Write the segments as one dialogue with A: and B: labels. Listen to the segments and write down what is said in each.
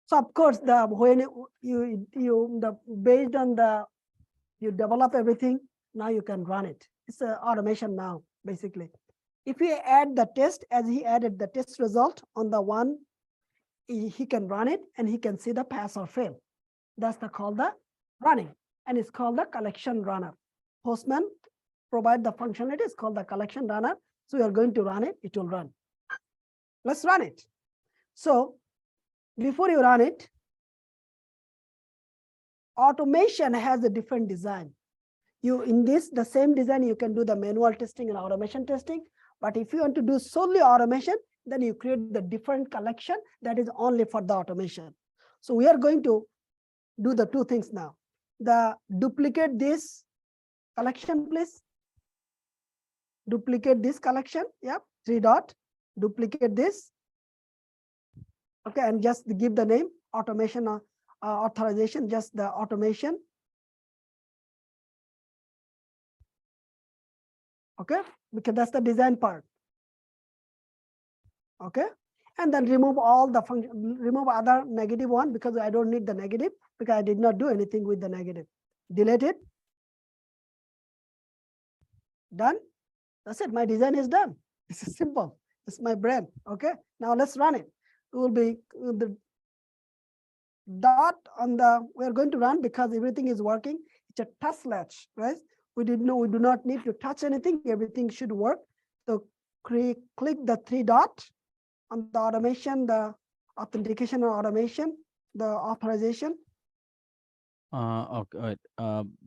A: So of course, when based on you develop everything, now you can run it. It's an automation now, basically. If we add the test, as he added the test result on the one, he can run it and he can see the pass or fail. That's called the running, and it's called the collection runner. Postman provide the functionality, it's called the collection runner. So we are going to run it, it will run. Let's run it. So before you run it, automation has a different design. The same design, you can do the manual testing and automation testing. But if you want to do solely automation, then you create the different collection that is only for the automation. So we are going to do the two things now. The duplicate this collection, please. Duplicate this collection. Yep. 3 dot. Duplicate this. Okay, and just give the name automation authorization, just the automation. Okay, because that's the design part. Okay, and then remove all the function, remove other negative one because I don't need the negative because I did not do anything with the negative. Delete it. Done. That's it. My design is done. It's simple. It's my brain. Okay, now let's run it. It will be the dot on the, we're going to run because everything is working. It's a touch latch, right? We do not need to touch anything. Everything should work. So click the 3 dot on the automation, the authentication or automation, the authorization.
B: Okay.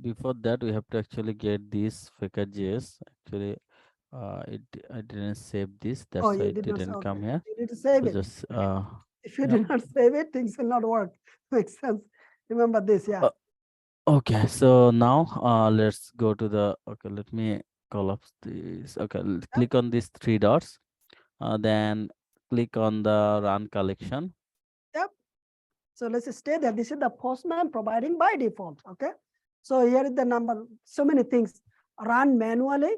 B: Before that, we have to actually get this Figure.js. Actually, I didn't save this. That's
A: Oh,
B: why
A: you
B: it
A: did not.
B: didn't
A: Okay,
B: come here.
A: you need to save
B: So
A: it.
B: just
A: If you
B: yep.
A: do not save it, things will not work. Makes sense. Remember this, yeah.
B: Okay. So now let's go to the. Okay, let me collapse this. Okay, click on these 3 dots. Then click on the run collection.
A: Yep. So let's stay there. This is the Postman providing by default. Okay. So here is the number. So many things. Run manually,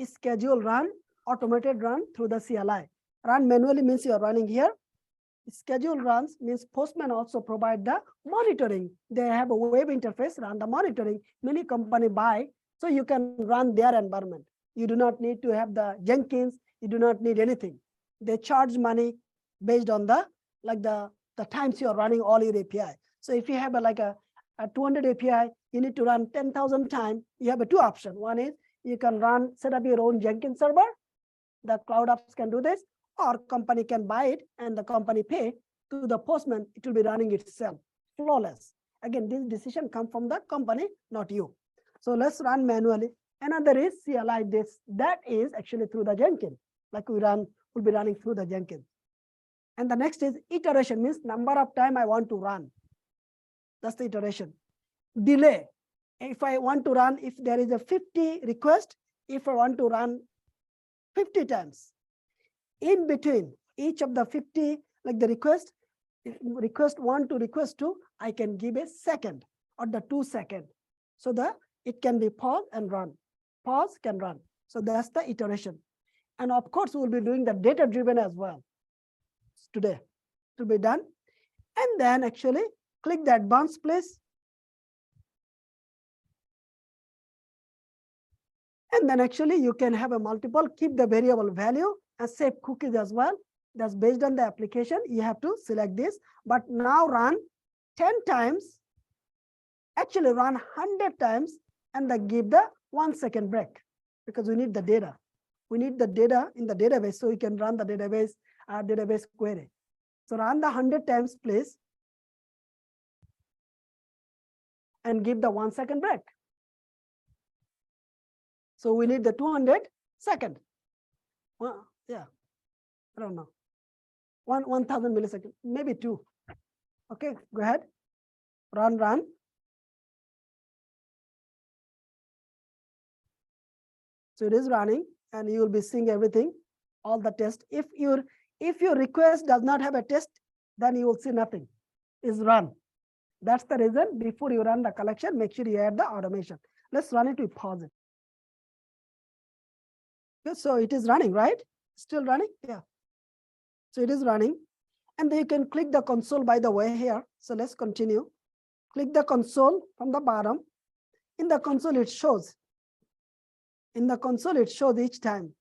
A: schedule run, automated run through the CLI. Run manually means you are running here. Schedule runs means Postman also provide the monitoring. They have a web interface, run the monitoring. Many company buy, so you can run their environment. You do not need to have the Jenkins. You do not need anything. They charge money based on the times you are running all your API. So if you have a 200 API, you need to run 10,000 times. You have two options. One is you can set up your own Jenkins server. The cloud apps can do this, or company can buy it and the company pay to the Postman. It will be running itself, flawless. Again, this decision comes from the company, not you. So let's run manually. Another is CLI. That is actually through the Jenkins. Like we'll be running through the Jenkins. And the next is iteration, means number of time I want to run. That's the iteration. Delay. If I want to run, if there is a 50 request, if I want to run 50 times, in between each of the 50, like the request 1 to request 2, I can give a second or the 2 second. So that it can be pause and run. Pause can run. So that's the iteration. And of course, we'll be doing the data driven as well today to be done. And then actually click the advanced place. And then actually you can have a multiple, keep the variable value and save cookies as well. That's based on the application. You have to select this, but now run 10 times, actually run 100 times and then give the 1 second break because we need the data. We need the data in the database so we can run the database query. So run the 100 times, please, and give the 1 second break. So we need the 200 second. Well, yeah, I don't know. 1,000 milliseconds, maybe 2. Okay, go ahead. Run. So it is running and you will be seeing everything, all the tests. If your request does not have a test, then you will see nothing. Is run. That's the reason before you run the collection, make sure you add the automation. Let's run it, we pause it. Okay, so it is running, right? Still running? Yeah. So it is running. And then you can click the console by the way here. So let's continue. Click the console from the bottom. In the console, it shows. In the console, it shows each time.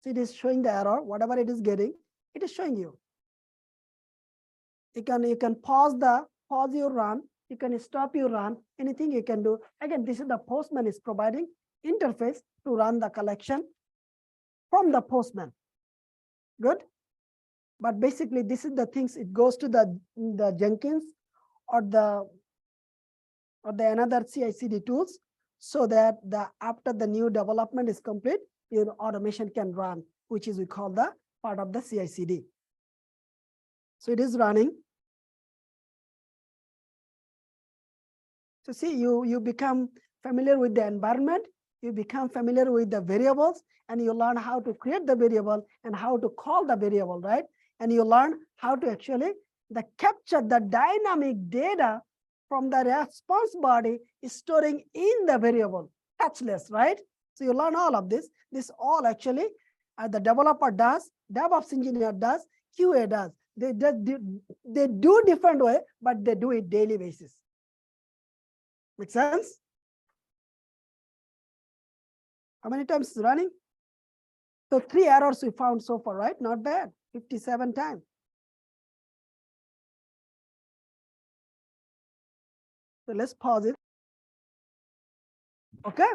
A: So it is showing the error, whatever it is getting, it is showing you. You can pause your run. You can stop your run. Anything you can do. Again, this is the Postman is providing interface to run the collection from the Postman. Good. But basically, this is the things. It goes to the Jenkins or the another CI/CD tools, so that after the new development is complete, your automation can run, which is we call the part of the CI/CD. So it is running. So see, you become familiar with the environment, you become familiar with the variables, and you learn how to create the variable and how to call the variable, right? And you learn how to actually capture the dynamic data from the response body is storing in the variable, touchless, right? So you learn all of this. This all actually the developer does, DevOps engineer does, QA does. They do different way, but they do it daily basis. Make sense? How many times is running? So 3 errors we found so far, right? Not bad. 57 times. So let's pause it. Okay.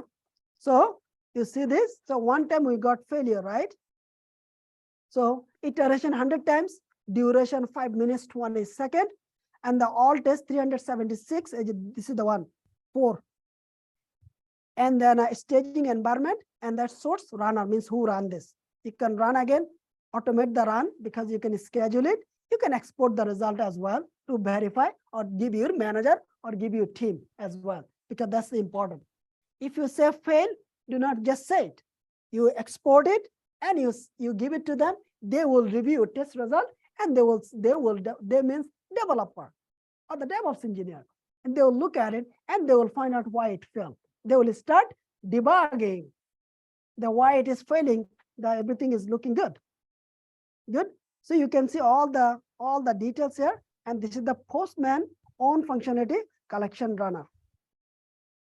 A: So you see this? So one time we got failure, right? So iteration 100 times, duration 5 minutes 20 seconds, and the all test 376. This is the one, 4. And then a staging environment, and that source runner means who ran this. You can run again, automate the run because you can schedule it. You can export the result as well to verify or give your manager or give your team as well, because that's important. If you say fail, do not just say it. You export it and you give it to them. They will review test result, and they means developer or the DevOps engineer, and they will look at it and they will find out why it failed. They will start debugging the why it is failing. Everything is looking good. Good. So you can see all the details here, and this is the Postman own functionality collection runner.